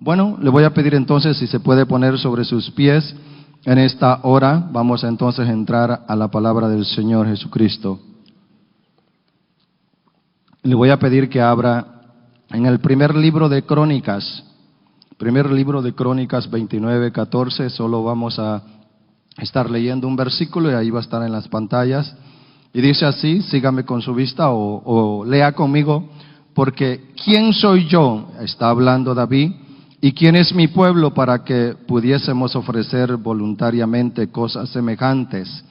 Bueno, le voy a pedir entonces si se puede poner sobre sus pies en esta hora. Vamos a entonces entrar a la palabra del Señor Jesucristo. Le voy a pedir que abra en el primer libro de Crónicas, 29:14. Solo vamos a estar leyendo un versículo y ahí va a estar en las pantallas. Y dice así, sígame con su vista o lea conmigo, porque ¿quién soy yo? Está hablando David. ¿Y quién es mi pueblo para que pudiésemos ofrecer voluntariamente cosas semejantes?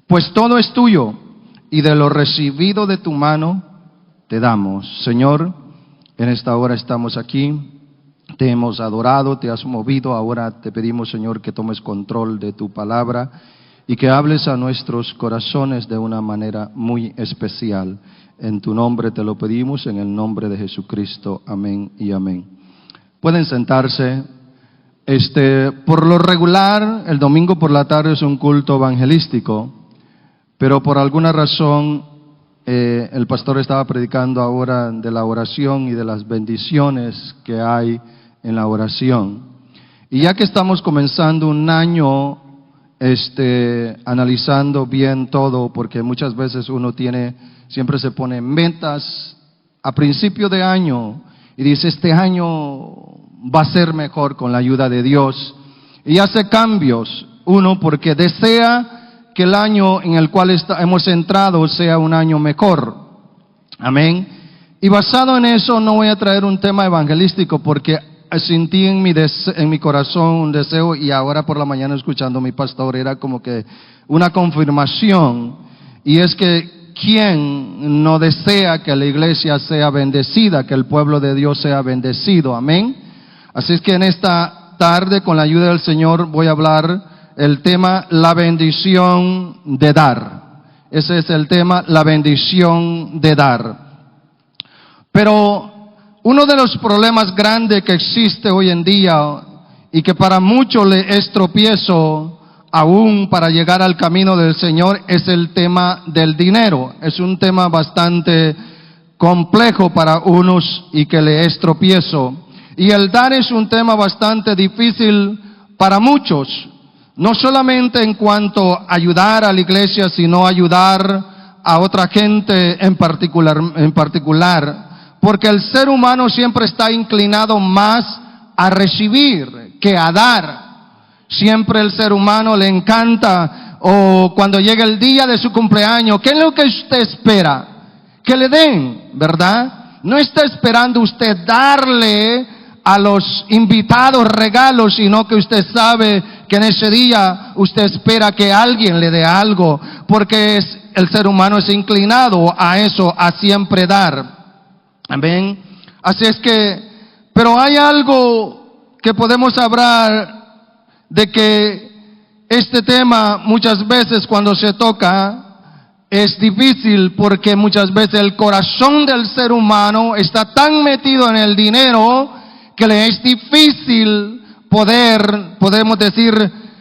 Pues todo es tuyo, y de lo recibido de tu mano te damos. Señor, en esta hora estamos aquí, te hemos adorado, te has movido, ahora te pedimos, Señor, que tomes control de tu palabra y que hables a nuestros corazones de una manera muy especial. En tu nombre te lo pedimos, en el nombre de Jesucristo. Amén y amén. Pueden sentarse. Por lo regular, el domingo por la tarde es un culto evangelístico, pero por alguna razón el pastor estaba predicando ahora de la oración y de las bendiciones que hay en la oración. Y ya que estamos comenzando un año analizando bien todo, porque muchas veces uno siempre se pone metas a principio de año y dice, este año va a ser mejor con la ayuda de Dios, y hace cambios, uno porque desea que el año en el cual hemos entrado sea un año mejor. Amén. Y basado en eso no voy a traer un tema evangelístico porque sentí en mi corazón un deseo, y ahora por la mañana escuchando a mi pastor era como que una confirmación, y es que ¿quién no desea que la iglesia sea bendecida, que el pueblo de Dios sea bendecido? Amén. Así es que en esta tarde, con la ayuda del Señor, voy a hablar el tema, la bendición de dar. Ese es el tema, la bendición de dar. Pero uno de los problemas grandes que existe hoy en día, y que para muchos le es tropiezo aún para llegar al camino del Señor, es el tema del dinero. Es un tema bastante complejo para unos y que le es tropiezo. Y el dar es un tema bastante difícil para muchos, no solamente en cuanto a ayudar a la iglesia, sino ayudar a otra gente en particular, porque el ser humano siempre está inclinado más a recibir que a dar. Siempre el ser humano le encanta, o cuando llega el día de su cumpleaños, ¿qué es lo que usted espera? Que le den, ¿verdad? No está esperando usted darle a los invitados regalos, sino que usted sabe que en ese día usted espera que alguien le dé algo, porque el ser humano es inclinado a eso, a siempre dar. Amén. Así es que, pero hay algo que podemos hablar, de que este tema muchas veces cuando se toca es difícil, porque muchas veces el corazón del ser humano está tan metido en el dinero que le es difícil podemos decir,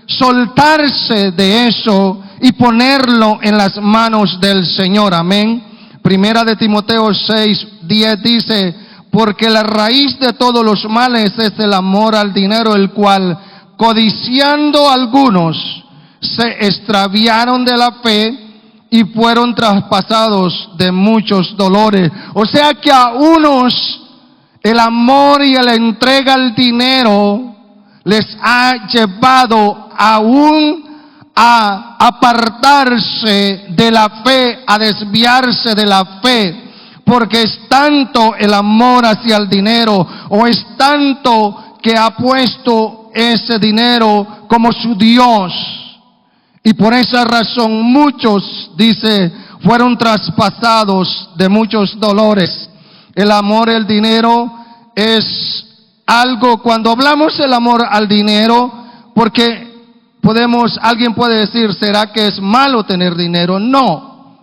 soltarse de eso y ponerlo en las manos del Señor. Amén. Primera de Timoteo 6:10 dice, porque la raíz de todos los males es el amor al dinero, el cual, codiciando algunos, se extraviaron de la fe y fueron traspasados de muchos dolores. O sea que a unos el amor y la entrega al dinero les ha llevado aún a apartarse de la fe, a desviarse de la fe, porque es tanto el amor hacia el dinero, o es tanto que ha puesto ese dinero como su Dios. Y por esa razón muchos, dice, fueron traspasados de muchos dolores. El amor al dinero es algo, cuando hablamos del amor al dinero, porque alguien puede decir, ¿será que es malo tener dinero? No,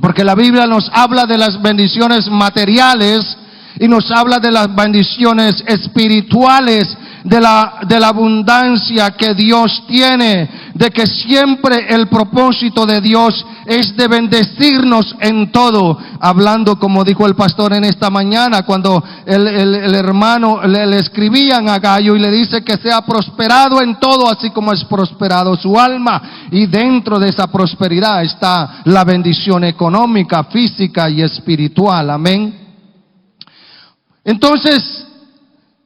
porque la Biblia nos habla de las bendiciones materiales y nos habla de las bendiciones espirituales de la abundancia que Dios tiene, de que siempre el propósito de Dios es de bendecirnos en todo. Hablando, como dijo el pastor en esta mañana, cuando el hermano le escribían a Gallo y le dice que sea prosperado en todo, así como es prosperado su alma. Y dentro de esa prosperidad está la bendición económica, física y espiritual. Amén. Entonces,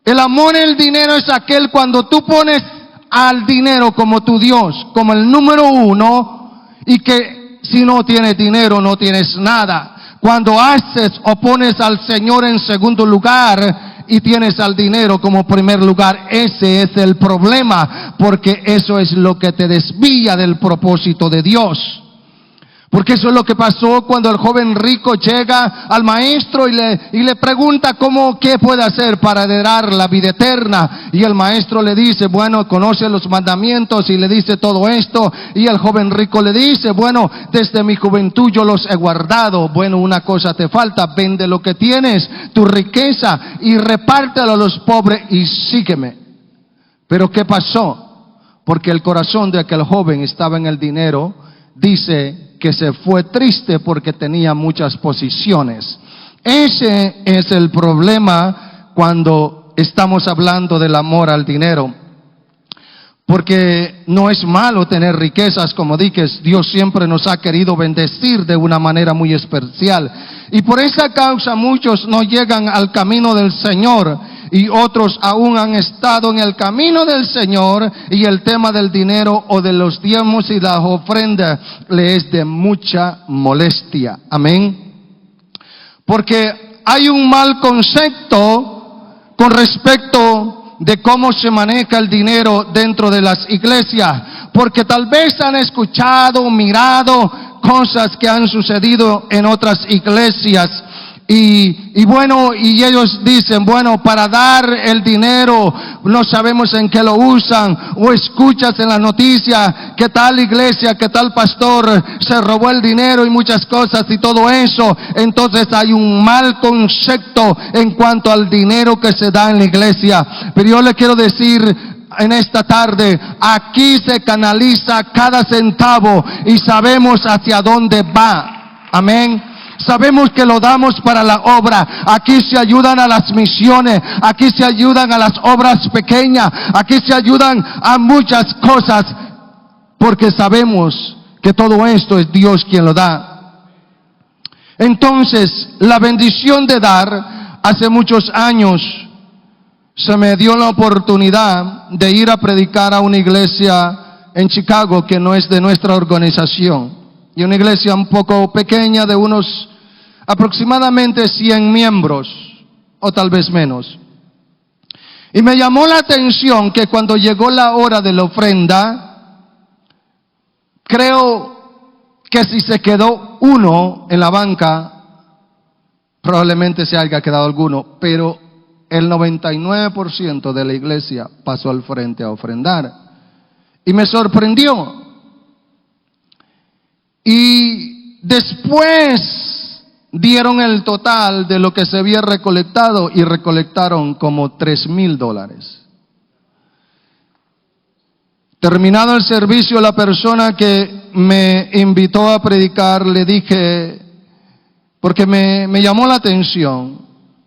el amor al dinero es aquel cuando tú pones al dinero como tu Dios, como el número uno, y que si no tienes dinero no tienes nada. Cuando haces o pones al Señor en segundo lugar y tienes al dinero como primer lugar, ese es el problema, porque eso es lo que te desvía del propósito de Dios. Porque eso es lo que pasó cuando el joven rico llega al maestro y le pregunta qué puede hacer para heredar la vida eterna. Y el maestro le dice, bueno, conoce los mandamientos, y le dice todo esto. Y el joven rico le dice, bueno, desde mi juventud yo los he guardado. Bueno, una cosa te falta: vende lo que tienes, tu riqueza, y repártelo a los pobres y sígueme. Pero ¿qué pasó? Porque el corazón de aquel joven estaba en el dinero. Dice que se fue triste porque tenía muchas posiciones. Ese es el problema cuando estamos hablando del amor al dinero. Porque no es malo tener riquezas, como dije, Dios siempre nos ha querido bendecir de una manera muy especial. Y por esa causa muchos no llegan al camino del Señor, y otros aún han estado en el camino del Señor, y el tema del dinero o de los diezmos y las ofrendas le es de mucha molestia. Amén. Porque hay un mal concepto con respecto de cómo se maneja el dinero dentro de las iglesias, porque tal vez han escuchado, mirado cosas que han sucedido en otras iglesias. Y bueno, y ellos dicen, bueno, para dar el dinero no sabemos en qué lo usan, o escuchas en las noticias que tal iglesia, que tal pastor se robó el dinero y muchas cosas y todo eso. Entonces hay un mal concepto en cuanto al dinero que se da en la iglesia. Pero yo le quiero decir en esta tarde, aquí se canaliza cada centavo y sabemos hacia dónde va. Amén. Sabemos que lo damos para la obra. Aquí se ayudan a las misiones, aquí se ayudan a las obras pequeñas, aquí se ayudan a muchas cosas, porque sabemos que todo esto es Dios quien lo da. Entonces, la bendición de dar, hace muchos años se me dio la oportunidad de ir a predicar a una iglesia en Chicago que no es de nuestra organización, y una iglesia un poco pequeña de unos aproximadamente 100 miembros, o tal vez menos. Y me llamó la atención que cuando llegó la hora de la ofrenda, creo que si se quedó uno en la banca, probablemente se haya quedado alguno, pero el 99% de la iglesia pasó al frente a ofrendar. Y me sorprendió. Y después dieron el total de lo que se había recolectado, y recolectaron como $3,000. Terminado el servicio, la persona que me invitó a predicar, le dije, porque me llamó la atención,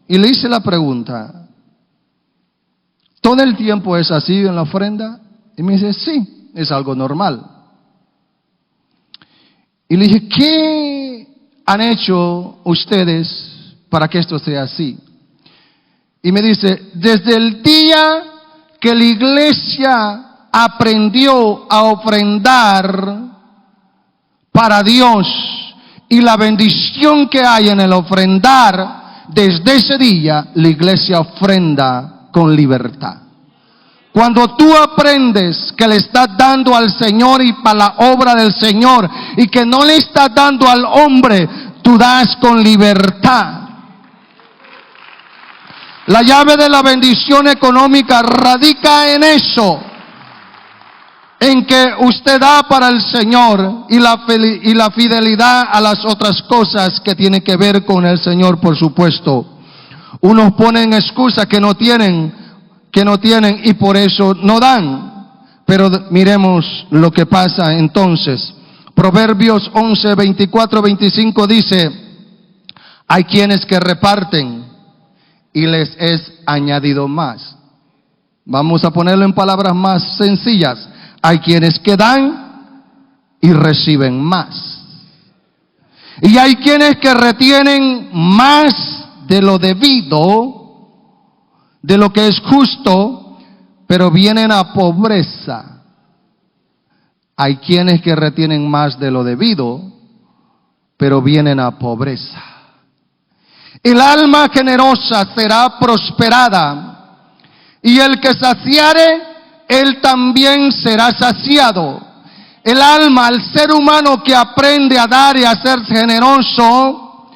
y le hice la pregunta, ¿todo el tiempo es así en la ofrenda? Y me dice, sí, es algo normal. Y le dije, ¿qué han hecho ustedes para que esto sea así? Y me dice, desde el día que la iglesia aprendió a ofrendar para Dios y la bendición que hay en el ofrendar, desde ese día la iglesia ofrenda con libertad. Cuando tú aprendes que le estás dando al Señor y para la obra del Señor, y que no le estás dando al hombre, tú das con libertad. La llave de la bendición económica radica en eso, en que usted da para el Señor y la fidelidad a las otras cosas que tienen que ver con el Señor, por supuesto. Unos ponen excusa que no tienen, que no tienen y por eso no dan. Pero miremos lo que pasa entonces. Proverbios 11, 24, 25 dice: hay quienes que reparten y les es añadido más. Vamos a ponerlo en palabras más sencillas. Hay quienes que dan y reciben más. Y hay quienes que retienen más de lo debido, de lo que es justo, pero vienen a pobreza. Hay quienes que retienen más de lo debido, pero vienen a pobreza. El alma generosa será prosperada, y el que saciare, él también será saciado. El alma, el ser humano que aprende a dar y a ser generoso,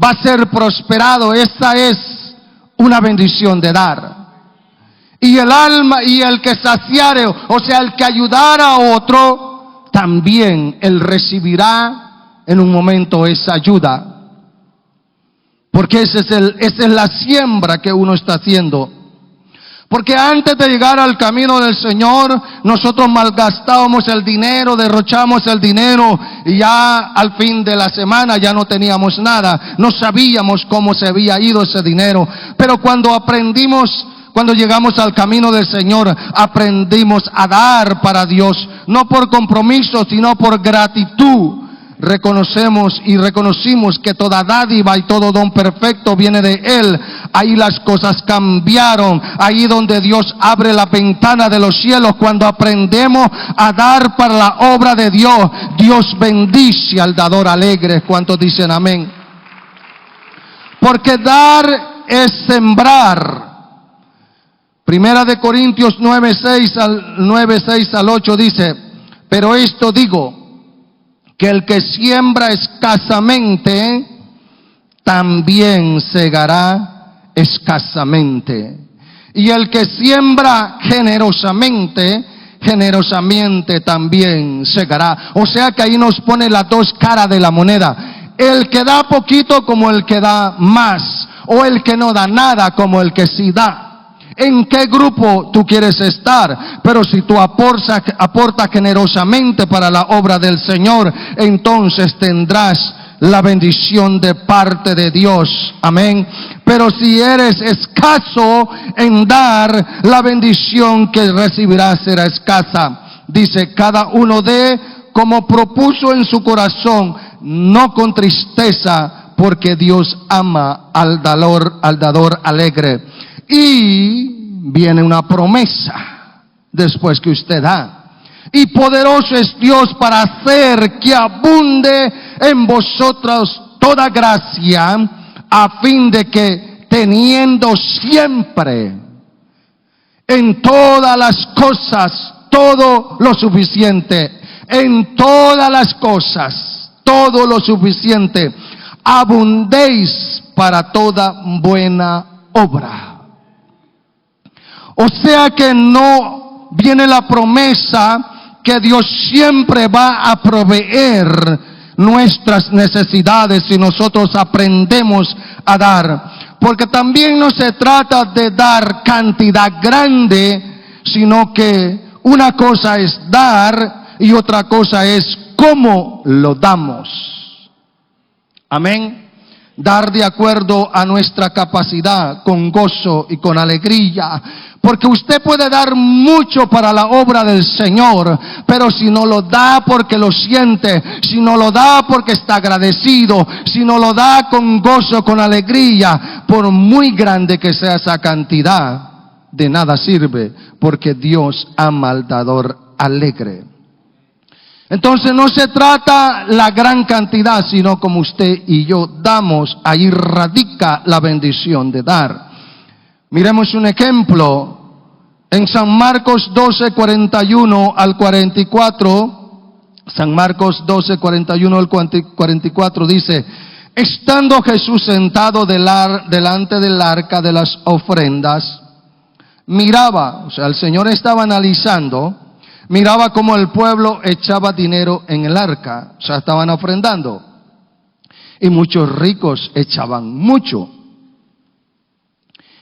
va a ser prosperado. Esa es una bendición de dar. Y el alma, y el que saciare, o sea, el que ayudara a otro, también él recibirá en un momento esa ayuda. Porque esa es la siembra que uno está haciendo. Porque antes de llegar al camino del Señor, nosotros malgastábamos el dinero, derrochamos el dinero, y ya al fin de la semana ya no teníamos nada. No sabíamos cómo se había ido ese dinero. Pero cuando llegamos al camino del Señor, aprendimos a dar para Dios, no por compromiso, sino por gratitud. Reconocemos y reconocimos que toda dádiva y todo don perfecto viene de Él. Ahí las cosas cambiaron. Ahí donde Dios abre la ventana de los cielos, cuando aprendemos a dar para la obra de Dios, Dios bendice al dador alegre. ¿Cuántos dicen amén? Porque dar es sembrar. Primera de Corintios 9:6 al 8 dice: pero esto digo, que el que siembra escasamente, también segará escasamente. Y el que siembra generosamente, generosamente también segará. O sea que ahí nos pone las dos caras de la moneda. El que da poquito como el que da más, o el que no da nada como el que sí da. ¿En qué grupo tú quieres estar? Pero si tú aportas generosamente para la obra del Señor, entonces tendrás la bendición de parte de Dios. Amén. Pero si eres escaso en dar, la bendición que recibirás será escasa. Dice: cada uno dé como propuso en su corazón, no con tristeza, porque Dios ama al dador alegre. Y viene una promesa después que usted da: y poderoso es Dios para hacer que abunde en vosotros toda gracia, a fin de que, teniendo siempre en todas las cosas todo lo suficiente, en todas las cosas todo lo suficiente, abundéis para toda buena obra. O sea que no viene la promesa que Dios siempre va a proveer nuestras necesidades si nosotros aprendemos a dar. Porque también no se trata de dar cantidad grande, sino que una cosa es dar y otra cosa es cómo lo damos. Amén. Dar de acuerdo a nuestra capacidad, con gozo y con alegría. Porque usted puede dar mucho para la obra del Señor, pero si no lo da porque lo siente, si no lo da porque está agradecido, si no lo da con gozo, con alegría, por muy grande que sea esa cantidad, de nada sirve, porque Dios ama al dador alegre. Entonces no se trata la gran cantidad, sino como usted y yo damos, ahí radica la bendición de dar. Miremos un ejemplo en San Marcos 12, 41 al 44. San Marcos 12, 41 al 44 dice: estando Jesús sentado delante del arca de las ofrendas, miraba, o sea, el Señor estaba analizando, miraba cómo el pueblo echaba dinero en el arca, o sea, estaban ofrendando. Y muchos ricos echaban mucho.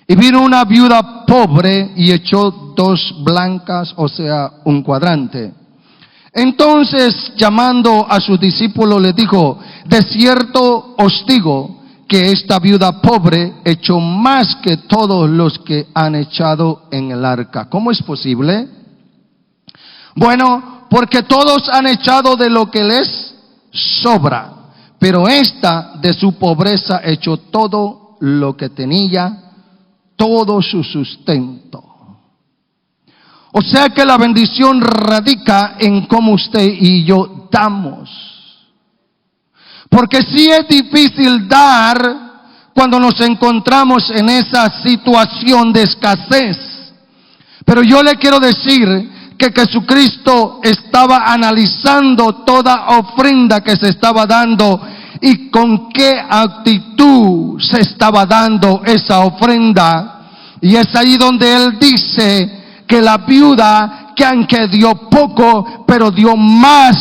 Y vino una viuda pobre y echó 2 blancas, o sea, un cuadrante. Entonces, llamando a sus discípulos, les dijo: de cierto os digo que esta viuda pobre echó más que todos los que han echado en el arca. ¿Cómo es posible? Bueno, porque todos han echado de lo que les sobra, pero esta de su pobreza echó todo lo que tenía, todo su sustento. O sea que la bendición radica en cómo usted y yo damos. Porque sí es difícil dar cuando nos encontramos en esa situación de escasez. Pero yo le quiero decir que Jesucristo estaba analizando toda ofrenda que se estaba dando y con qué actitud se estaba dando esa ofrenda. Y es ahí donde Él dice que la viuda, que aunque dio poco, pero dio más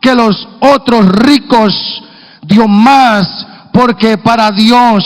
que los otros ricos, dio más, porque para Dios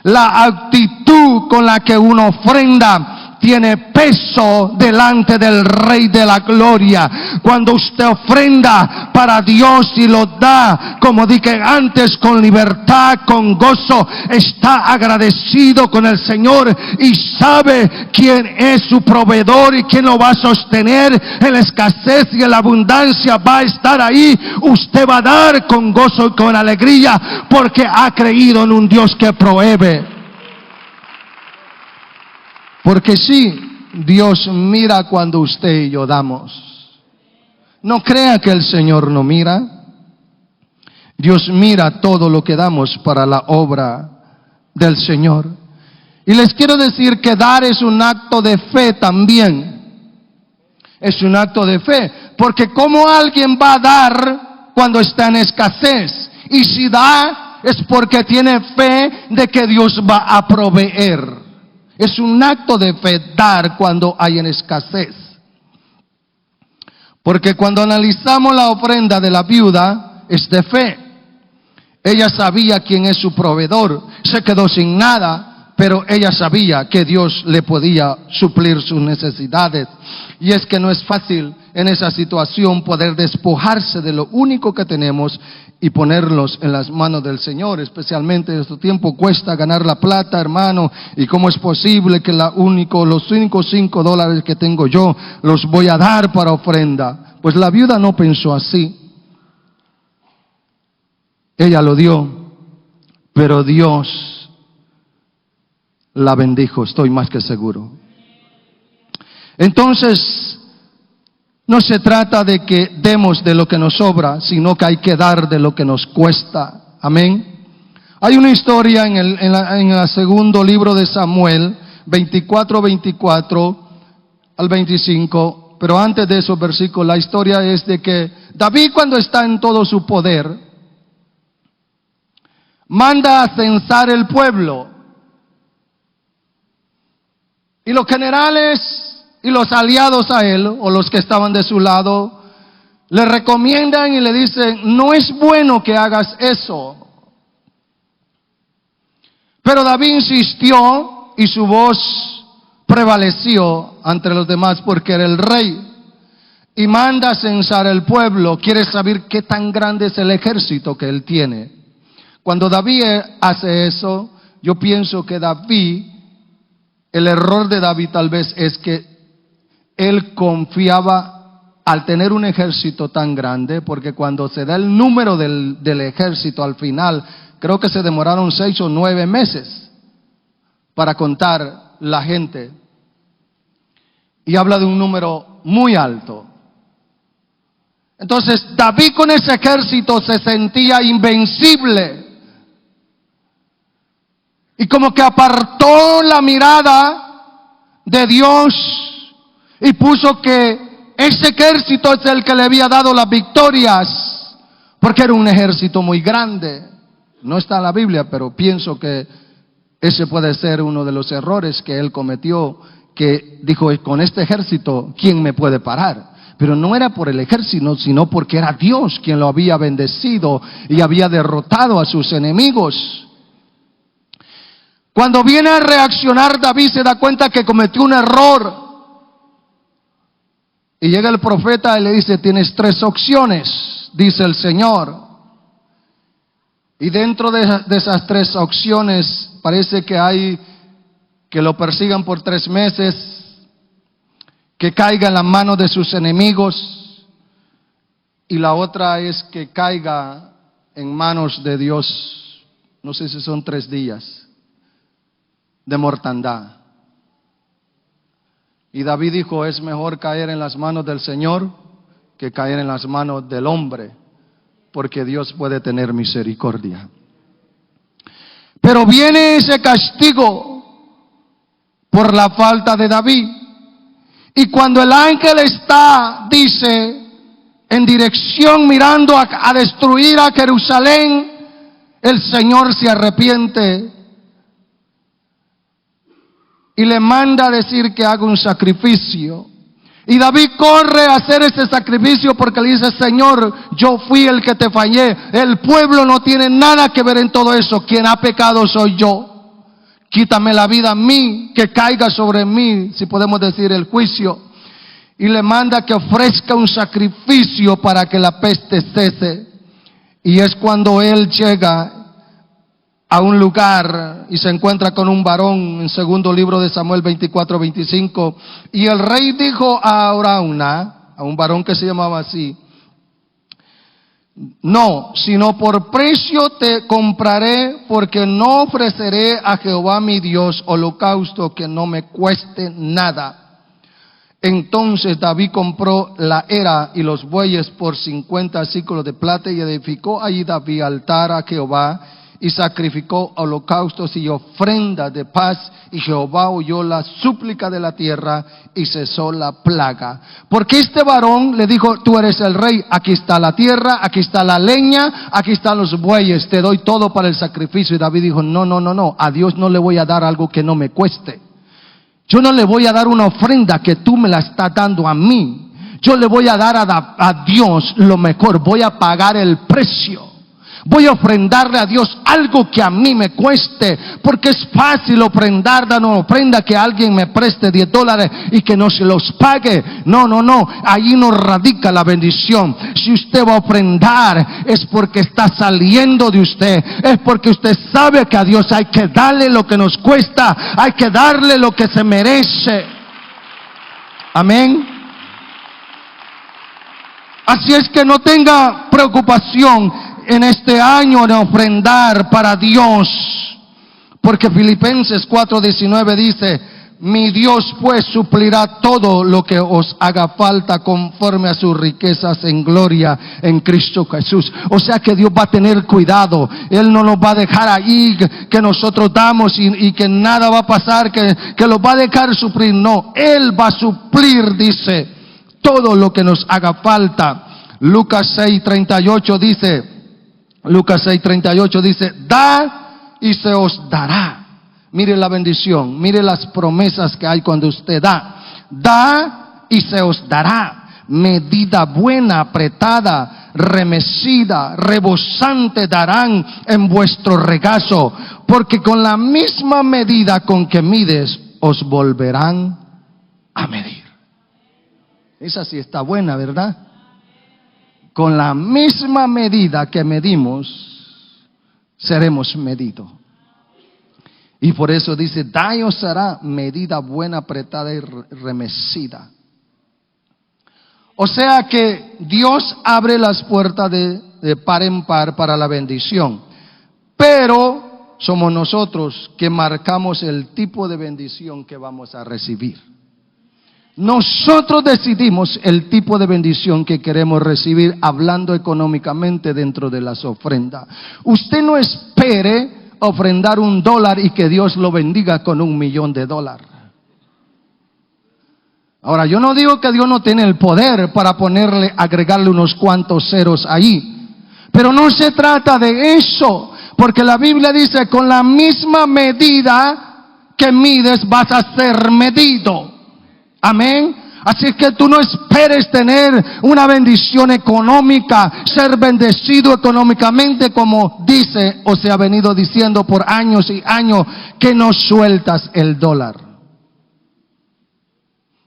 la actitud con la que uno ofrenda tiene peso delante del Rey de la Gloria. Cuando usted ofrenda para Dios y lo da, como dije antes, con libertad, con gozo, está agradecido con el Señor y sabe quién es su proveedor y quién lo va a sostener en la escasez y en la abundancia. Va a estar ahí. Usted va a dar con gozo y con alegría porque ha creído en un Dios que provee. Porque sí, Dios mira cuando usted y yo damos. No crea que el Señor no mira. Dios mira todo lo que damos para la obra del Señor. Y les quiero decir que dar es un acto de fe también. Es un acto de fe. Porque ¿cómo alguien va a dar cuando está en escasez? Y si da, es porque tiene fe de que Dios va a proveer. Es un acto de fe dar cuando hay en escasez. Porque cuando analizamos la ofrenda de la viuda, es de fe. Ella sabía quién es su proveedor. Se quedó sin nada, pero ella sabía que Dios le podía suplir sus necesidades. Y es que no es fácil en esa situación poder despojarse de lo único que tenemos y ponerlos en las manos del Señor. Especialmente en este tiempo cuesta ganar la plata, hermano. Y cómo es posible que los únicos $5 que tengo yo los voy a dar para ofrenda. Pues la viuda no pensó así. Ella lo dio, pero Dios la bendijo, estoy más que seguro. Entonces, no se trata de que demos de lo que nos sobra, sino que hay que dar de lo que nos cuesta. Amén. Hay una historia en el segundo libro de Samuel, 24 al 25, pero antes de esos versículos, la historia es de que David, cuando está en todo su poder, manda a censar el pueblo. Y los generales y los aliados a él, o los que estaban de su lado, le recomiendan y le dicen: no es bueno que hagas eso. Pero David insistió y su voz prevaleció ante los demás porque era el rey. Y manda a censar el pueblo. Quiere saber qué tan grande es el ejército que él tiene. Cuando David hace eso, yo pienso que el error de David tal vez es que él confiaba al tener un ejército tan grande, porque cuando se da el número del ejército al final, creo que se demoraron 6 o 9 meses para contar la gente. Y habla de un número muy alto. Entonces David con ese ejército se sentía invencible. Y como que apartó la mirada de Dios y puso que ese ejército es el que le había dado las victorias, porque era un ejército muy grande. No está en la Biblia, pero pienso que ese puede ser uno de los errores que él cometió, que dijo: con este ejército, ¿quién me puede parar? Pero no era por el ejército, sino porque era Dios quien lo había bendecido y había derrotado a sus enemigos. Cuando viene a reaccionar, David se da cuenta que cometió un error. Y llega el profeta y le dice: tienes 3 opciones, dice el Señor. Y dentro de esas 3 opciones parece que hay que lo persigan por 3 meses, que caiga en las manos de sus enemigos, y la otra es que caiga en manos de Dios. No sé si son 3 días de mortandad. Y David dijo: es mejor caer en las manos del Señor que caer en las manos del hombre, porque Dios puede tener misericordia. Pero viene ese castigo por la falta de David. Y cuando el ángel está, dice, en dirección mirando a destruir a Jerusalén, el Señor se arrepiente y le manda a decir que haga un sacrificio. Y David corre a hacer ese sacrificio porque le dice: Señor, yo fui el que te fallé. El pueblo no tiene nada que ver en todo eso. Quien ha pecado soy yo. Quítame la vida a mí, que caiga sobre mí, si podemos decir, el juicio. Y le manda que ofrezca un sacrificio para que la peste cese. Y es cuando él llega a un lugar y se encuentra con un varón, en segundo libro de Samuel 24-25, y el rey dijo a Arauna, a un varón que se llamaba así: no, sino por precio te compraré, porque no ofreceré a Jehová mi Dios holocausto que no me cueste nada. Entonces David compró la era y los bueyes por 50 siclos de plata, y edificó allí David altar a Jehová, y sacrificó holocaustos y ofrendas de paz, y Jehová oyó la súplica de la tierra y cesó la plaga. Porque este varón le dijo: tú eres el rey, aquí está la tierra, aquí está la leña, aquí están los bueyes, te doy todo para el sacrificio. Y David dijo: no, a Dios no le voy a dar algo que no me cueste. Yo no le voy a dar una ofrenda que tú me la estás dando a mí. Yo le voy a dar a Dios lo mejor, voy a pagar el precio. Voy a ofrendarle a Dios algo que a mí me cueste, porque es fácil ofrendar, dar una ofrenda que alguien me preste $10 y que no se los pague. No, ahí no radica la bendición. Si usted va a ofrendar, es porque está saliendo de usted, es porque usted sabe que a Dios hay que darle lo que nos cuesta, hay que darle lo que se merece. Amén. Así es que no tenga preocupación en este año de ofrendar para Dios, porque Filipenses 4:19 dice: mi Dios pues suplirá todo lo que os haga falta conforme a sus riquezas en gloria en Cristo Jesús. O sea que Dios va a tener cuidado. Él no nos va a dejar ahí que nosotros damos y que nada va a pasar, que los va a dejar suplir. No, Él va a suplir, dice, todo lo que nos haga falta. Lucas 6:38 dice: da y se os dará. Mire la bendición, mire las promesas que hay cuando usted da. Da y se os dará. Medida buena, apretada, remecida, rebosante darán en vuestro regazo, porque con la misma medida con que mides os volverán a medir. Esa sí está buena, ¿verdad? Con la misma medida que medimos, seremos medidos. Y por eso dice: da y os será medida buena, apretada y remecida. O sea que Dios abre las puertas de par en par para la bendición. Pero somos nosotros que marcamos el tipo de bendición que vamos a recibir. Nosotros decidimos el tipo de bendición que queremos recibir, hablando económicamente dentro de las ofrendas. Usted no espere ofrendar $1 y que Dios lo bendiga con $1,000,000. Ahora, yo no digo que Dios no tiene el poder para agregarle unos cuantos ceros ahí, pero no se trata de eso, porque la Biblia dice: con la misma medida que mides vas a ser medido. Amén. Así que tú no esperes tener una bendición económica, ser bendecido económicamente, como dice o se ha venido diciendo por años y años, qué no sueltas el dólar?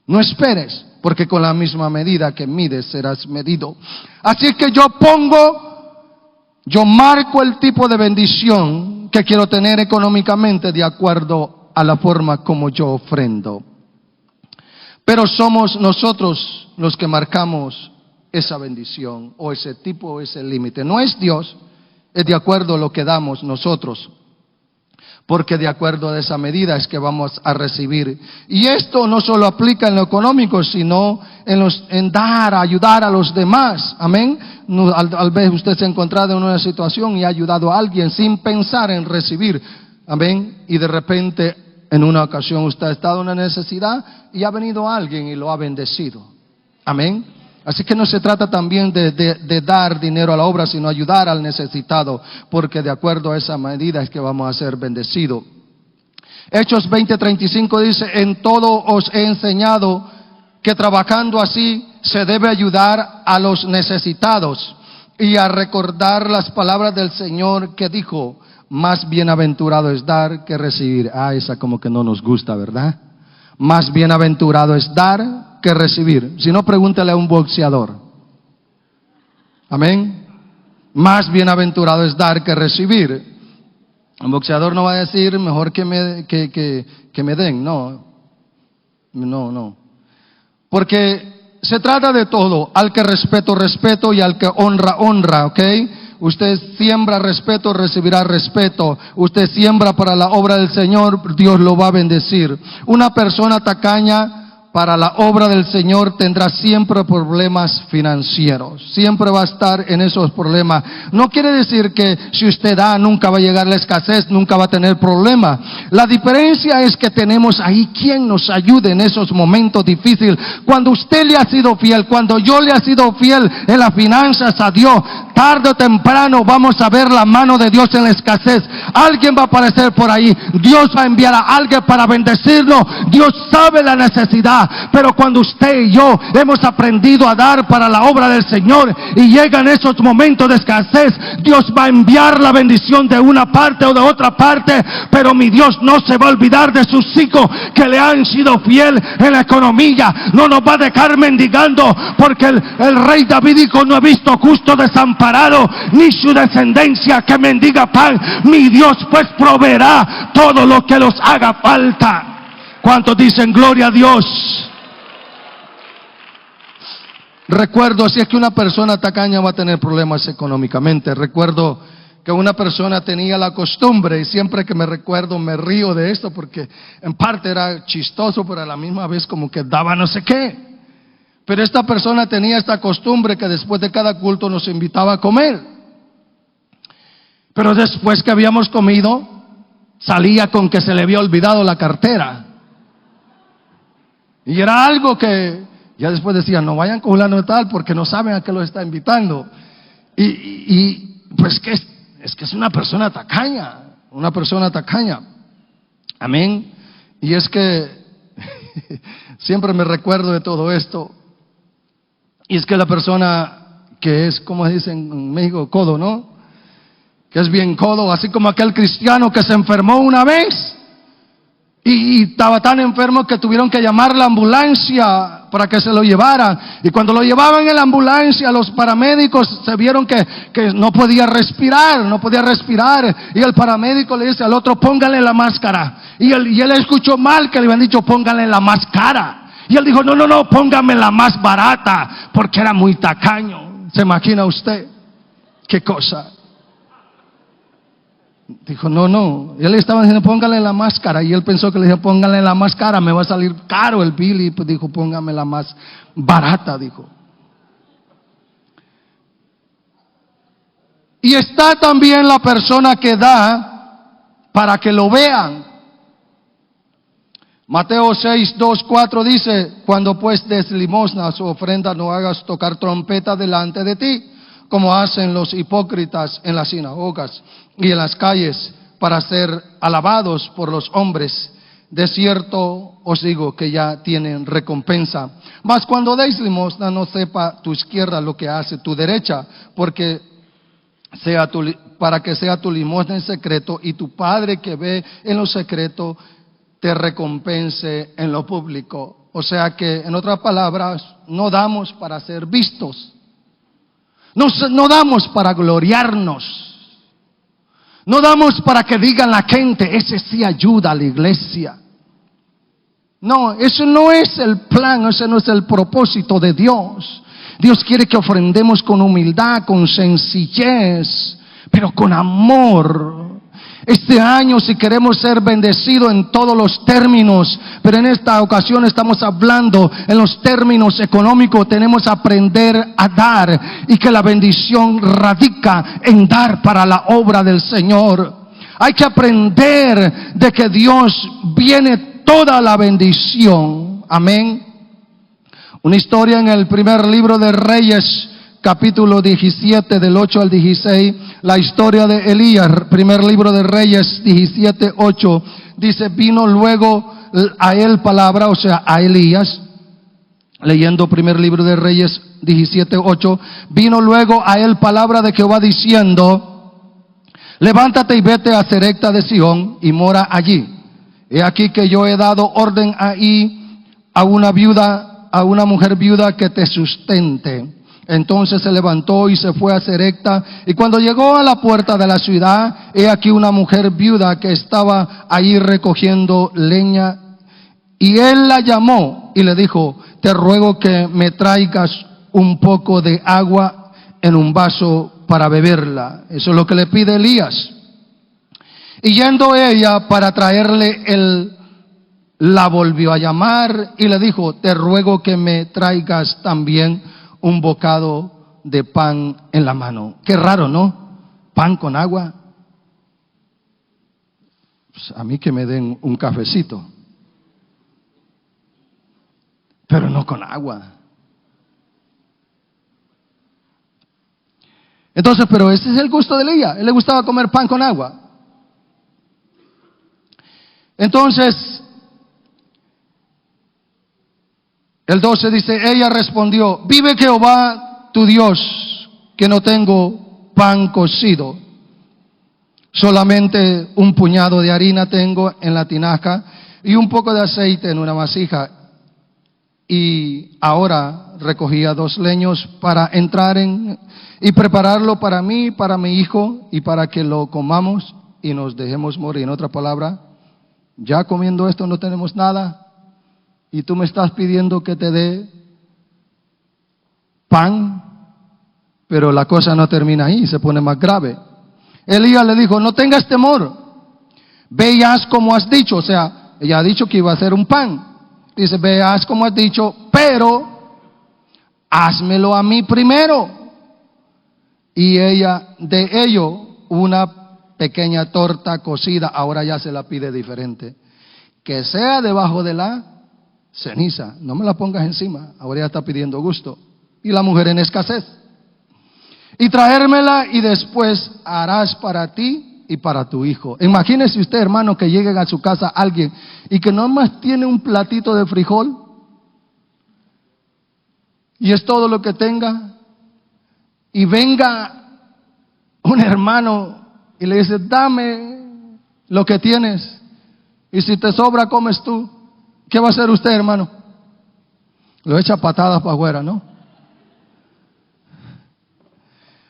No esperes, porque con la misma medida que mides serás medido. Así que yo marco el tipo de bendición que quiero tener económicamente de acuerdo a la forma como yo ofrendo. Pero somos nosotros los que marcamos esa bendición o ese tipo o ese límite. No es Dios, es de acuerdo a lo que damos nosotros. Porque de acuerdo a esa medida es que vamos a recibir. Y esto no solo aplica en lo económico, sino en dar, ayudar a los demás. Amén. Al vez usted se ha encontrado en una situación y ha ayudado a alguien sin pensar en recibir. Amén. Y de repente, en una ocasión usted ha estado en una necesidad y ha venido alguien y lo ha bendecido. Amén. Así que no se trata también de dar dinero a la obra, sino ayudar al necesitado, porque de acuerdo a esa medida es que vamos a ser bendecidos. Hechos 20:35 dice: en todo os he enseñado que trabajando así se debe ayudar a los necesitados y a recordar las palabras del Señor que dijo: más bienaventurado es dar que recibir. Esa como que no nos gusta, ¿verdad? Más bienaventurado es dar que recibir. Si no, pregúntale a un boxeador. Amén. Más bienaventurado es dar que recibir. Un boxeador no va a decir mejor que me den. No. Porque se trata de todo. Al que respeto, respeto, y al que honra, honra. ¿Ok? Usted siembra respeto, recibirá respeto. Usted siembra para la obra del Señor, Dios lo va a bendecir. Una persona tacaña para la obra del Señor tendrá siempre problemas financieros. Siempre va a estar en esos problemas. No quiere decir que si usted da nunca va a llegar la escasez, nunca va a tener problema. La diferencia es que tenemos ahí quien nos ayude en esos momentos difíciles. Cuando usted le ha sido fiel, cuando yo le ha sido fiel en las finanzas a Dios, tarde o temprano vamos a ver la mano de Dios en la escasez. Alguien va a aparecer por ahí. Dios va a enviar a alguien para bendecirnos. Dios sabe la necesidad. Pero cuando usted y yo hemos aprendido a dar para la obra del Señor y llegan esos momentos de escasez, Dios va a enviar la bendición de una parte o de otra parte. Pero mi Dios no se va a olvidar de sus hijos que le han sido fiel en la economía. No nos va a dejar mendigando, porque el rey David dijo: no he visto justo desamparado, ni su descendencia que mendiga pan. Mi Dios pues proveerá todo lo que los haga falta. ¿Cuántos dicen gloria a Dios? Recuerdo, si es que una persona tacaña va a tener problemas económicamente. Recuerdo que una persona tenía la costumbre, y siempre que me recuerdo me río de esto, porque en parte era chistoso, pero a la misma vez como que daba no sé qué. Pero esta persona tenía esta costumbre que después de cada culto nos invitaba a comer. Pero después que habíamos comido, salía con que se le había olvidado la cartera. Y era algo que ya después decían: no vayan con fulano de tal porque no saben a qué los está invitando. Y pues que es una persona tacaña, una persona tacaña. Amén. Y es que siempre me recuerdo de todo esto. Y es que la persona que es, como dicen en México, codo, ¿no? Que es bien codo, así como aquel cristiano que se enfermó una vez. Y estaba tan enfermo que tuvieron que llamar a la ambulancia para que se lo llevaran. Y cuando lo llevaban en la ambulancia, los paramédicos se vieron que no podía respirar. Y el paramédico le dice al otro: póngale la máscara. Y él escuchó mal que le habían dicho: póngale la más cara. Y él dijo: no, póngame la más barata, porque era muy tacaño. ¿Se imagina usted? ¿Qué cosa? Dijo: no. Y él le estaba diciendo: póngale la máscara. Y él pensó que le dijo: póngale la más cara, me va a salir caro el bill. Y pues dijo: póngame la más barata, dijo. Y está también la persona que da para que lo vean. Mateo 6:2-4 dice: cuando pues des limosna o ofrenda, no hagas tocar trompeta delante de ti, como hacen los hipócritas en las sinagogas y en las calles, para ser alabados por los hombres. De cierto os digo que ya tienen recompensa. Mas cuando deis limosna, no sepa tu izquierda lo que hace tu derecha, porque sea tu para que sea tu limosna en secreto, y tu Padre que ve en lo secreto te recompense en lo público. O sea que, en otras palabras, no damos para ser vistos, no damos para gloriarnos, no damos para que digan la gente, ese sí ayuda a la iglesia. No, eso no es el plan, ese no es el propósito de Dios. Dios quiere que ofrendemos con humildad, con sencillez, pero con amor. Este año, si queremos ser bendecidos en todos los términos, pero en esta ocasión estamos hablando en los términos económicos, tenemos que aprender a dar, y que la bendición radica en dar para la obra del Señor. Hay que aprender de que Dios viene toda la bendición. Amén. Una historia en el primer libro de Reyes, capítulo 17, del 8 al 16, la historia de Elías. Primer libro de Reyes 17, 8, dice: vino luego a él palabra, o sea, a Elías, leyendo primer libro de Reyes 17, 8, vino luego a él palabra de Jehová diciendo: levántate y vete a Serepta de Sidón y mora allí. He aquí que yo he dado orden ahí a una mujer viuda que te sustente. Entonces se levantó y se fue a Serepta, y cuando llegó a la puerta de la ciudad, he aquí una mujer viuda que estaba allí recogiendo leña, y él la llamó y le dijo: te ruego que me traigas un poco de agua en un vaso para beberla. Eso es lo que le pide Elías. Y yendo ella para traerle, él la volvió a llamar y le dijo: te ruego que me traigas también un bocado de pan en la mano. Qué raro, ¿no? Pan con agua. Pues a mí que me den un cafecito, pero no con agua. Entonces, pero ese es el gusto de Elías. Él le gustaba comer pan con agua. Entonces, el 12 dice: ella respondió: vive Jehová tu Dios, que no tengo pan cocido, solamente un puñado de harina tengo en la tinaja y un poco de aceite en una vasija. Y ahora recogía 2 leños para entrar y prepararlo para mí, para mi hijo, y para que lo comamos y nos dejemos morir. En otra palabra, ya comiendo esto no tenemos nada, y tú me estás pidiendo que te dé pan. Pero la cosa no termina ahí, se pone más grave. Elías le dijo: no tengas temor, ve y haz como has dicho. O sea, ella ha dicho que iba a hacer un pan. Dice: ve, haz como has dicho, pero házmelo a mí primero. Y ella, de ello, una pequeña torta cocida, ahora ya se la pide diferente, que sea debajo de la ceniza, no me la pongas encima, ahora ya está pidiendo gusto. Y la mujer en escasez. Y traérmela, y después harás para ti y para tu hijo. Imagínese usted, hermano, que llegue a su casa alguien y que nomás tiene un platito de frijol y es todo lo que tenga, y venga un hermano y le dice: dame lo que tienes, y si te sobra comes tú. ¿Qué va a hacer usted, hermano? Lo echa patadas para afuera, ¿no?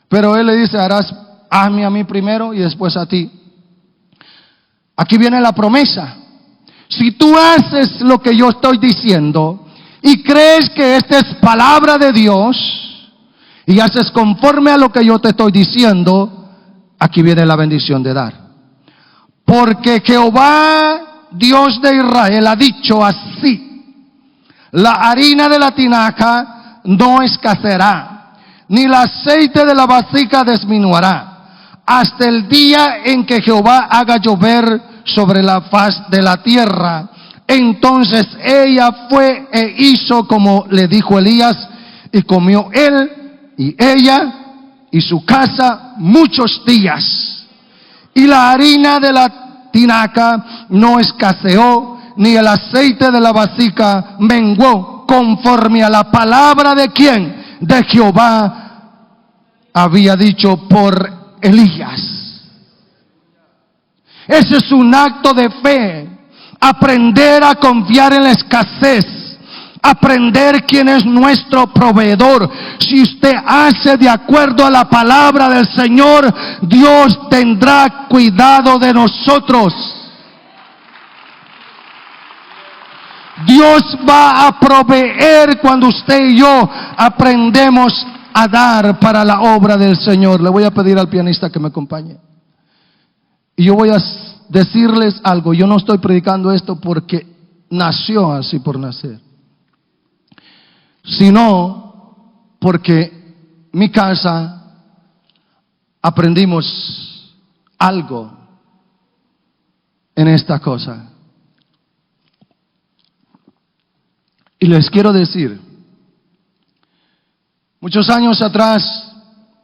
Pero él le dice: hazme a mí primero y después a ti. Aquí viene la promesa. Si tú haces lo que yo estoy diciendo y crees que esta es palabra de Dios y haces conforme a lo que yo te estoy diciendo, aquí viene la bendición de dar. Porque Jehová, Dios de Israel, ha dicho así: la harina de la tinaja no escaseará, ni el aceite de la vasija disminuirá, hasta el día en que Jehová haga llover sobre la faz de la tierra. Entonces ella fue e hizo como le dijo Elías, y comió él y ella y su casa muchos días. Y la harina de la tinaja no escaseó, ni el aceite de la vasija menguó, conforme a la palabra de ¿quién? De Jehová había dicho por Elías. Ese es un acto de fe. Aprender a confiar en la escasez. Aprender quién es nuestro proveedor. Si usted hace de acuerdo a la palabra del Señor, Dios tendrá cuidado de nosotros. Dios va a proveer cuando usted y yo aprendemos a dar para la obra del Señor. Le voy a pedir al pianista que me acompañe. Y yo voy a decirles algo. Yo no estoy predicando esto porque nació así por nacer, sino porque mi casa aprendimos algo en esta cosa. Y les quiero decir, muchos años atrás,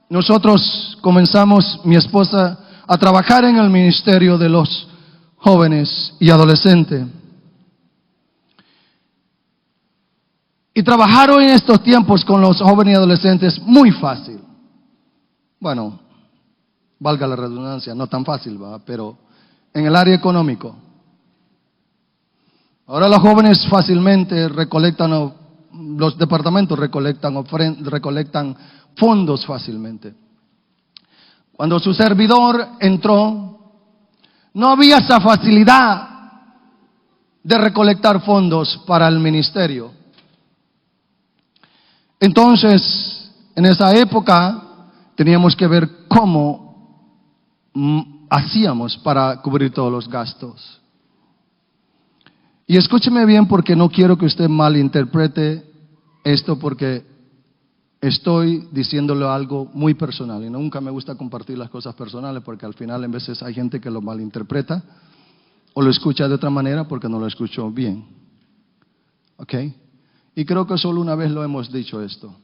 nosotros comenzamos, mi esposa, a trabajar en el ministerio de los jóvenes y adolescentes. Y trabajar hoy en estos tiempos con los jóvenes y adolescentes es muy fácil. Bueno, valga la redundancia, no tan fácil, ¿va? Pero en el área económico. Ahora los jóvenes fácilmente recolectan, los departamentos recolectan fondos fácilmente. Cuando su servidor entró, no había esa facilidad de recolectar fondos para el ministerio. Entonces, en esa época, teníamos que ver cómo hacíamos para cubrir todos los gastos. Y escúcheme bien, porque no quiero que usted malinterprete esto, porque estoy diciéndole algo muy personal y nunca me gusta compartir las cosas personales, porque al final en veces hay gente que lo malinterpreta o lo escucha de otra manera porque no lo escuchó bien. ¿Ok? Y creo que solo una vez lo hemos dicho esto.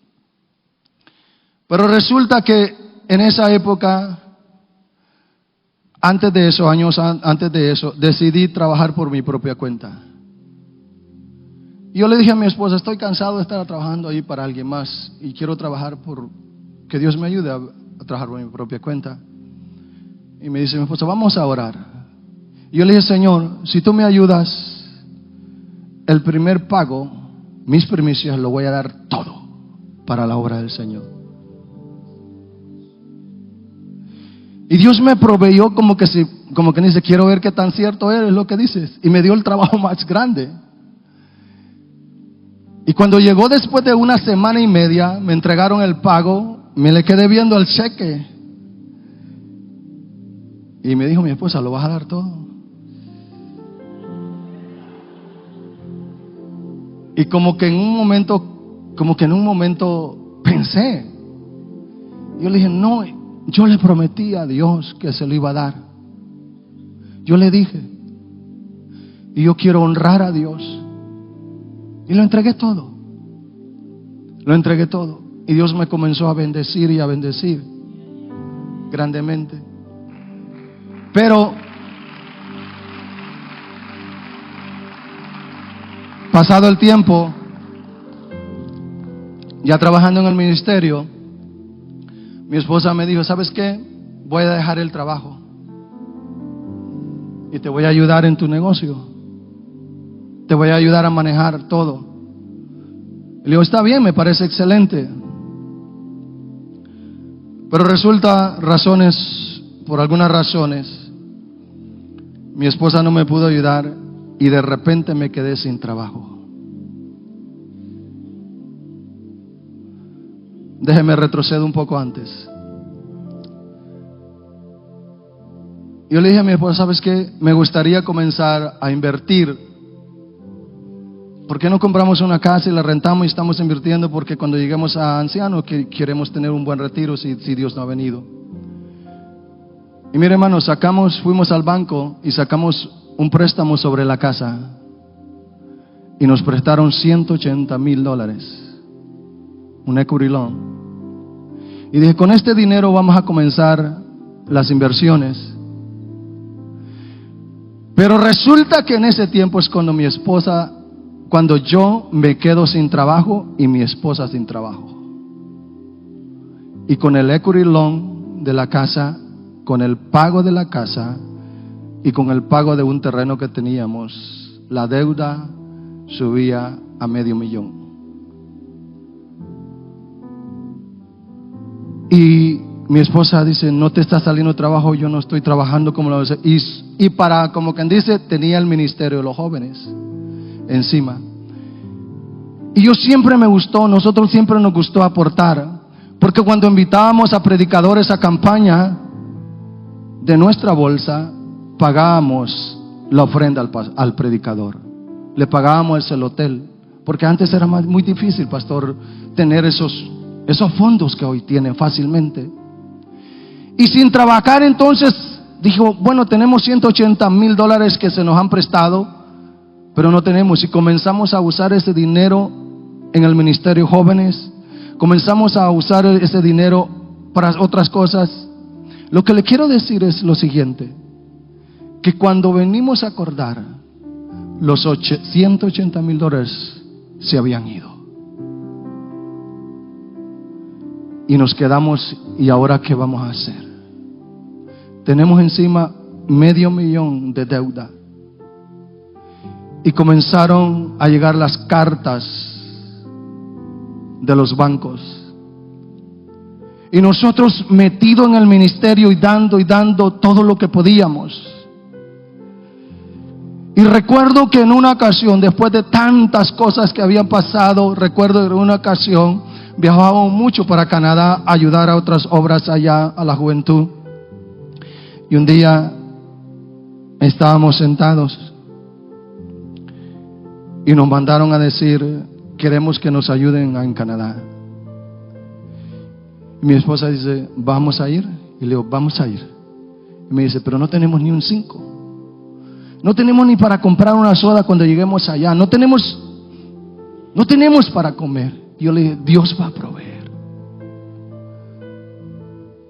Pero resulta que en esa época, años antes de eso, decidí trabajar por mi propia cuenta. Yo le dije a mi esposa, estoy cansado de estar trabajando ahí para alguien más y quiero trabajar que Dios me ayude a trabajar por mi propia cuenta. Y me dice mi esposa, vamos a orar. Y yo le dije, Señor, si tú me ayudas, el primer pago, mis primicias, lo voy a dar todo para la obra del Señor. Y Dios me proveyó como que dice, quiero ver qué tan cierto eres lo que dices. Y me dio el trabajo más grande. Y cuando llegó después de una semana y media, me entregaron el pago, me le quedé viendo el cheque. Y me dijo mi esposa, ¿lo vas a dar todo? Y como que en un momento pensé. Yo le dije, no, yo le prometí a Dios que se lo iba a dar. Yo le dije, y yo quiero honrar a Dios. Y lo entregué todo. Lo entregué todo. Y Dios me comenzó a bendecir y a bendecir grandemente. Pero pasado el tiempo, ya trabajando en el ministerio, mi esposa me dijo, ¿sabes qué? Voy a dejar el trabajo y te voy a ayudar en tu negocio. Te voy a ayudar a manejar todo. Y le digo, está bien, me parece excelente. Pero resulta, por algunas razones, mi esposa no me pudo ayudar y de repente me quedé sin trabajo. Déjeme retroceder un poco antes. Yo le dije a mi esposa, ¿sabes qué? Me gustaría comenzar a invertir. ¿Por qué no compramos una casa y la rentamos y estamos invirtiendo? Porque cuando lleguemos a ancianos queremos tener un buen retiro si Dios no ha venido. Y mire, hermano, fuimos al banco y sacamos un préstamo sobre la casa y nos prestaron $180,000, un equity loan. Y dije, con este dinero vamos a comenzar las inversiones. Pero resulta que en ese tiempo es cuando yo me quedo sin trabajo y mi esposa sin trabajo. Y con el equity loan de la casa, con el pago de la casa, y con el pago de un terreno que teníamos, la deuda subía a $500,000. Y mi esposa dice, no te está saliendo trabajo, yo no estoy trabajando como lo hace. Y para, como quien dice, tenía el ministerio de los jóvenes encima. Y nosotros siempre nos gustó aportar, porque cuando invitábamos a predicadores a campaña, de nuestra bolsa pagábamos la ofrenda al predicador, le pagábamos el hotel, porque antes era muy difícil, pastor, tener esos fondos que hoy tienen fácilmente. Y sin trabajar, entonces dijo, bueno, tenemos $180,000 que se nos han prestado, pero no tenemos. Y comenzamos a usar ese dinero en el ministerio jóvenes, comenzamos a usar ese dinero para otras cosas. Lo que le quiero decir es lo siguiente, que cuando venimos a acordar, los $180,000 se habían ido. Y nos quedamos, ¿y ahora qué vamos a hacer? Tenemos encima $500,000 de deuda. Y comenzaron a llegar las cartas de los bancos. Y nosotros metidos en el ministerio y dando todo lo que podíamos. Y recuerdo que en una ocasión, después de tantas cosas que habían pasado, recuerdo en una ocasión viajábamos mucho para Canadá a ayudar a otras obras allá a la juventud. Y un día estábamos sentados y nos mandaron a decir, queremos que nos ayuden en Canadá. Y mi esposa dice, ¿vamos a ir? Y le digo, vamos a ir. Y me dice, pero no tenemos ni un 5. No tenemos ni para comprar una soda cuando lleguemos allá. No tenemos para comer. Y yo le dije, Dios va a proveer.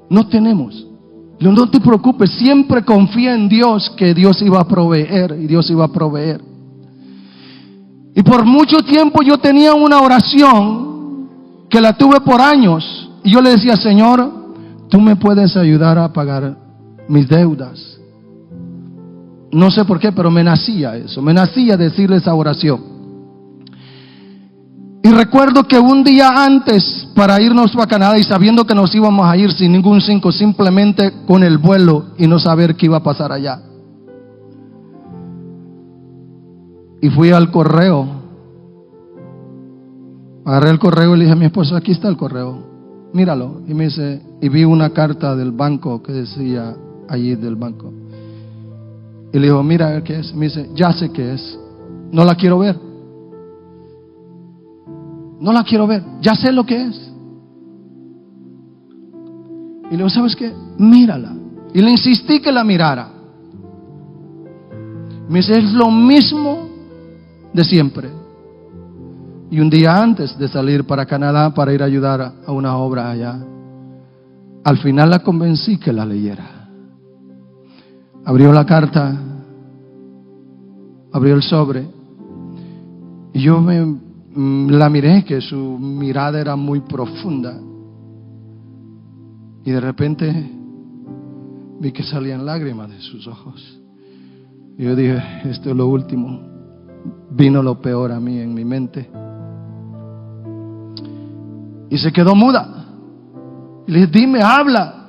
No tenemos. No te preocupes, siempre confía en Dios, que Dios iba a proveer y Dios iba a proveer. Y por mucho tiempo yo tenía una oración que la tuve por años. Y yo le decía, Señor, tú me puedes ayudar a pagar mis deudas. No sé por qué, pero me nacía eso, me nacía decirle esa oración. Y recuerdo que un día antes, para irnos a Canadá y sabiendo que nos íbamos a ir sin ningún 5, simplemente con el vuelo y no saber qué iba a pasar allá. Y fui al correo, agarré el correo y le dije a mi esposa, aquí está el correo, míralo. Y me dice, y vi una carta del banco que decía allí del banco. Y le digo, mira qué es. Me dice, ya sé qué es, no la quiero ver. No la quiero ver, ya sé lo que es. Y le digo, ¿sabes qué? Mírala. Y le insistí que la mirara. Me dice, es lo mismo de siempre. Y un día antes de salir para Canadá para ir a ayudar a una obra allá, al final la convencí que la leyera. Abrió la carta, abrió el sobre, y yo la miré, que su mirada era muy profunda, y de repente vi que salían lágrimas de sus ojos. Y yo dije, esto es lo último. Vino lo peor a mí en mi mente. Y se quedó muda. Y le dije, dime, habla,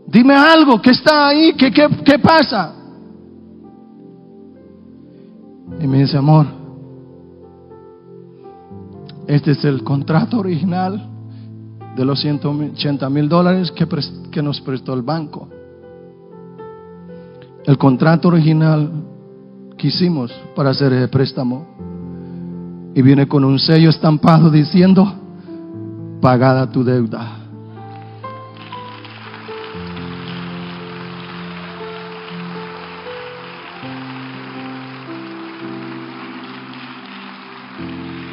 dime algo, ¿qué está ahí? ¿Qué pasa? Y me dice, amor, este es el contrato original de los $180,000 que nos prestó el banco. El contrato original que hicimos para hacer el préstamo. Y viene con un sello estampado diciendo, pagada tu deuda.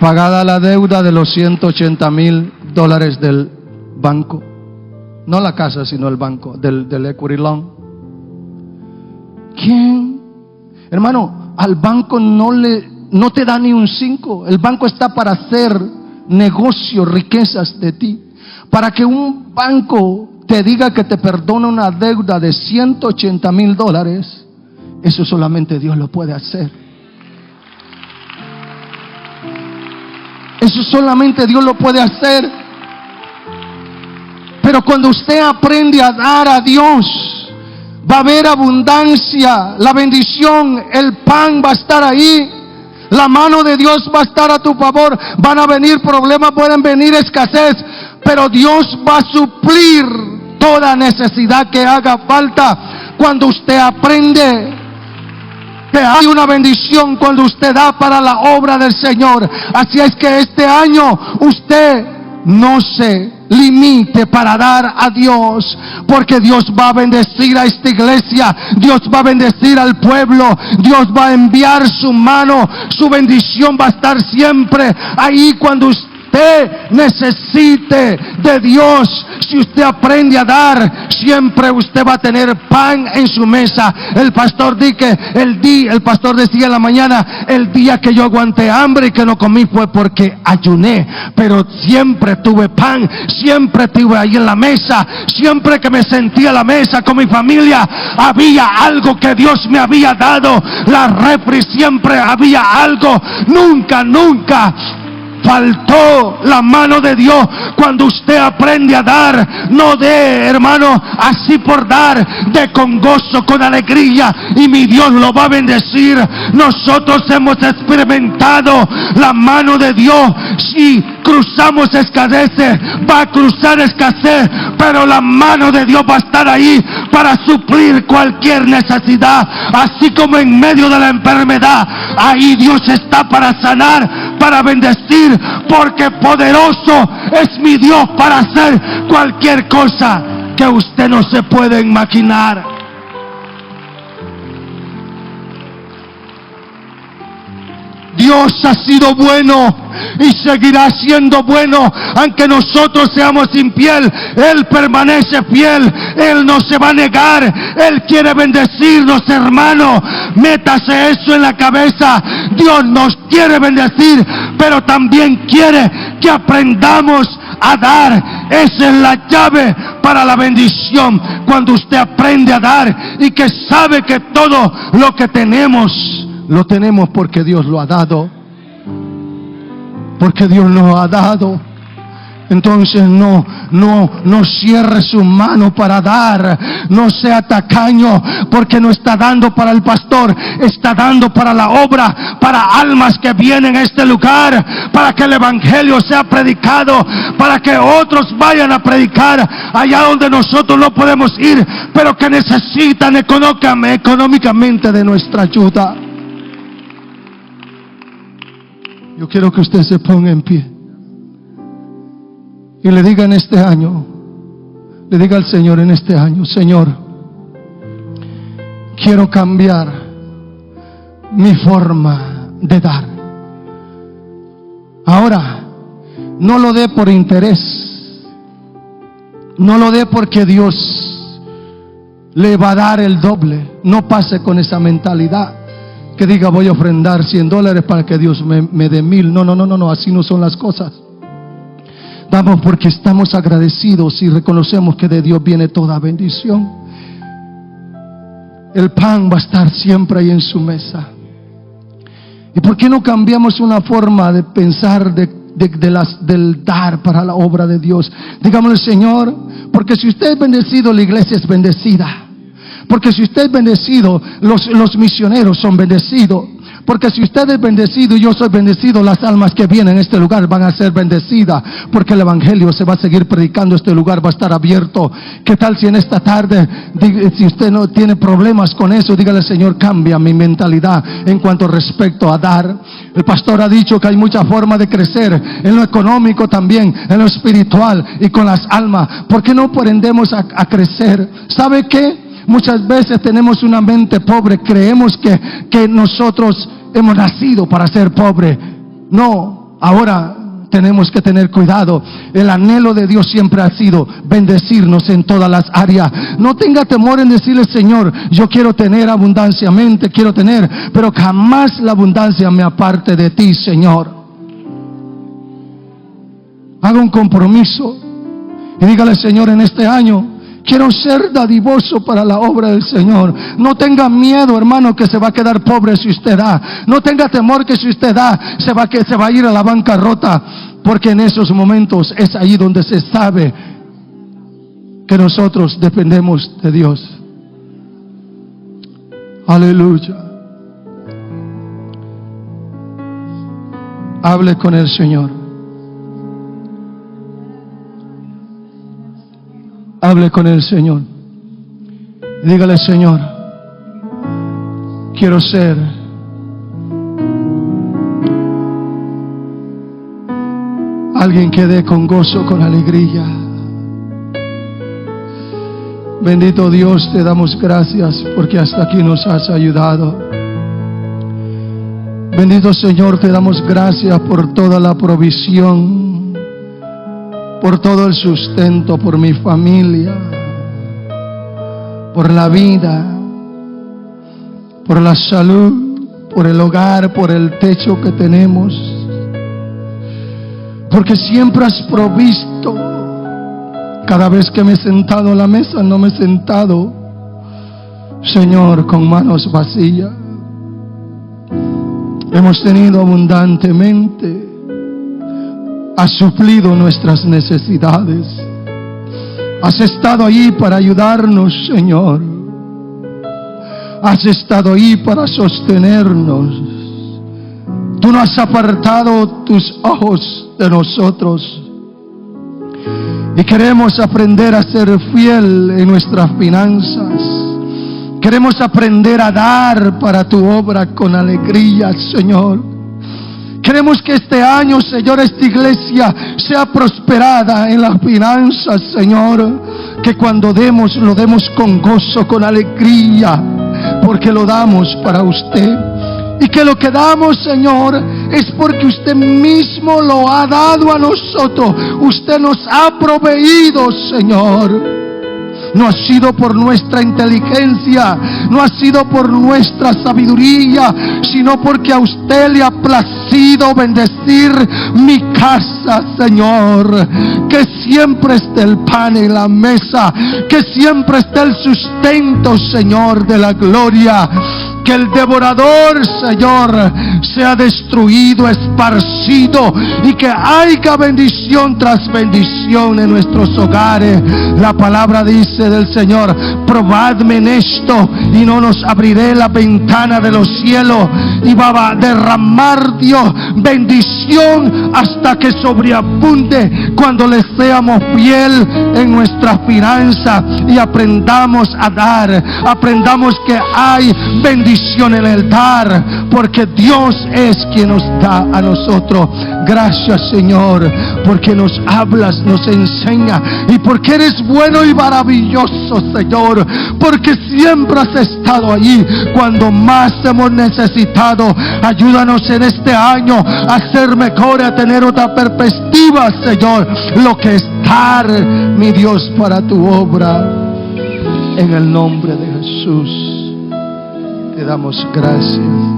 Pagada la deuda de los $180,000 del banco. No la casa, sino el banco, del equity loan. ¿Quién? Hermano, al banco no te da ni un 5. El banco está para hacer negocios, riquezas de ti. Para que un banco te diga que te perdona una deuda de $180,000, eso solamente Dios lo puede hacer. Eso solamente Dios lo puede hacer. Pero cuando usted aprende a dar a Dios, va a haber abundancia, la bendición, el pan va a estar ahí, la mano de Dios va a estar a tu favor. Van a venir problemas, pueden venir escasez, pero Dios va a suplir toda necesidad que haga falta. Cuando usted aprende que hay una bendición, cuando usted da para la obra del Señor. Así es que este año usted no se limite para dar a Dios, porque Dios va a bendecir a esta iglesia, Dios va a bendecir al pueblo, Dios va a enviar su mano, su bendición va a estar siempre ahí cuando usted necesite de Dios. Si usted aprende a dar, siempre usted va a tener pan en su mesa. El pastor decía en la mañana, el día que yo aguanté hambre y que no comí fue porque ayuné, pero siempre tuve pan, siempre tuve ahí en la mesa. Siempre que me sentía a la mesa con mi familia, había algo que Dios me había dado. La refri, siempre había algo. Nunca faltó la mano de Dios. Cuando usted aprende a dar, no dé, hermano, así por dar, de con gozo, con alegría, y mi Dios lo va a bendecir. Nosotros hemos experimentado la mano de Dios. Si cruzamos escasez, va a cruzar escasez, pero la mano de Dios va a estar ahí para suplir cualquier necesidad. Así como en medio de la enfermedad, ahí Dios está para sanar, para bendecir, porque poderoso es mi Dios para hacer cualquier cosa que usted no se puede imaginar. Dios ha sido bueno y seguirá siendo bueno, aunque nosotros seamos infiel. Él permanece fiel, Él no se va a negar. Él quiere bendecirnos, hermano. Métase eso en la cabeza. Dios nos quiere bendecir, pero también quiere que aprendamos a dar. Esa es la llave para la bendición. Cuando usted aprende a dar y que sabe que todo lo que tenemos lo tenemos porque Dios lo ha dado. Porque Dios lo ha dado. Entonces no cierre su mano para dar. No sea tacaño, porque no está dando para el pastor, está dando para la obra, para almas que vienen a este lugar, para que el evangelio sea predicado, para que otros vayan a predicar allá donde nosotros no podemos ir, pero que necesitan económicamente de nuestra ayuda. Yo quiero que usted se ponga en pie y le diga en este año, le diga al Señor en este año: Señor, quiero cambiar mi forma de dar. Ahora, no lo dé por interés, no lo dé porque Dios le va a dar el doble. No pase con esa mentalidad que diga: voy a ofrendar $100 para que Dios me dé 1,000. No, así no son las cosas. Damos porque estamos agradecidos y reconocemos que de Dios viene toda bendición. El pan va a estar siempre ahí en su mesa. ¿Y por qué no cambiamos una forma de pensar del dar para la obra de Dios? Digámosle: Señor, porque si usted es bendecido, la iglesia es bendecida. Porque si usted es bendecido, los misioneros son bendecidos. Porque si usted es bendecido y yo soy bendecido, las almas que vienen a este lugar van a ser bendecidas. Porque el evangelio se va a seguir predicando, este lugar va a estar abierto. ¿Qué tal si en esta tarde, si usted no tiene problemas con eso, dígale: Señor, cambia mi mentalidad en cuanto respecto a dar? El pastor ha dicho que hay muchas formas de crecer, en lo económico también, en lo espiritual y con las almas. ¿Por qué no aprendemos a crecer? ¿Sabe qué? Muchas veces tenemos una mente pobre, creemos que nosotros hemos nacido para ser pobres. No, ahora tenemos que tener cuidado. El anhelo de Dios siempre ha sido bendecirnos en todas las áreas. No tenga temor en decirle: Señor, yo quiero tener abundanciamente, quiero tener, pero jamás la abundancia me aparte de ti, Señor. Haga un compromiso Y dígale: Señor, en este año quiero ser dadivoso para la obra del Señor. No tenga miedo, hermano, que se va a quedar pobre si usted da. No tenga temor que si usted da se va a ir a la bancarrota, porque en esos momentos es ahí donde se sabe que nosotros dependemos de Dios. Aleluya. Hable con el Señor. Hable con el Señor. Dígale: Señor, quiero ser alguien que dé con gozo, con alegría. Bendito Dios, te damos gracias porque hasta aquí nos has ayudado. Bendito Señor, te damos gracias por toda la provisión, por todo el sustento, por mi familia, por la vida, por la salud, por el hogar, por el techo que tenemos, porque siempre has provisto. Cada vez que me he sentado a la mesa, no me he sentado, Señor, con manos vacías. Hemos tenido abundantemente. Has suplido nuestras necesidades. Has estado ahí para ayudarnos, Señor. Has estado ahí para sostenernos. Tú no has apartado tus ojos de nosotros. Y queremos aprender a ser fiel en nuestras finanzas. Queremos aprender a dar para tu obra con alegría, Señor. Queremos que este año, Señor, esta iglesia sea prosperada en las finanzas, Señor. Que cuando demos, lo demos con gozo, con alegría, porque lo damos para usted. Y que lo que damos, Señor, es porque usted mismo lo ha dado a nosotros. Usted nos ha proveído, Señor. No ha sido por nuestra inteligencia, no ha sido por nuestra sabiduría, sino porque a usted le ha placido bendecir mi casa, Señor. Que siempre esté el pan en la mesa, que siempre esté el sustento, Señor, de la gloria. Que el devorador, Señor, sea destruido, esparcido, y que haya bendición tras bendición en nuestros hogares. La palabra dice del Señor: probadme en esto y no nos abriré la ventana de los cielos, y va a derramar Dios bendición hasta que sobreabunde, cuando le seamos fiel en nuestras finanzas y aprendamos a dar. Aprendamos que hay bendición en el dar, porque Dios es quien nos da a nosotros. Gracias, Señor, porque nos hablas, nos enseña, y porque eres bueno y maravilloso, Señor, porque siempre has estado allí cuando más hemos necesitado. Ayúdanos en este año a ser mejor, a tener otra perspectiva, Señor, lo que es dar, mi Dios, para tu obra. En el nombre de Jesús te damos gracias.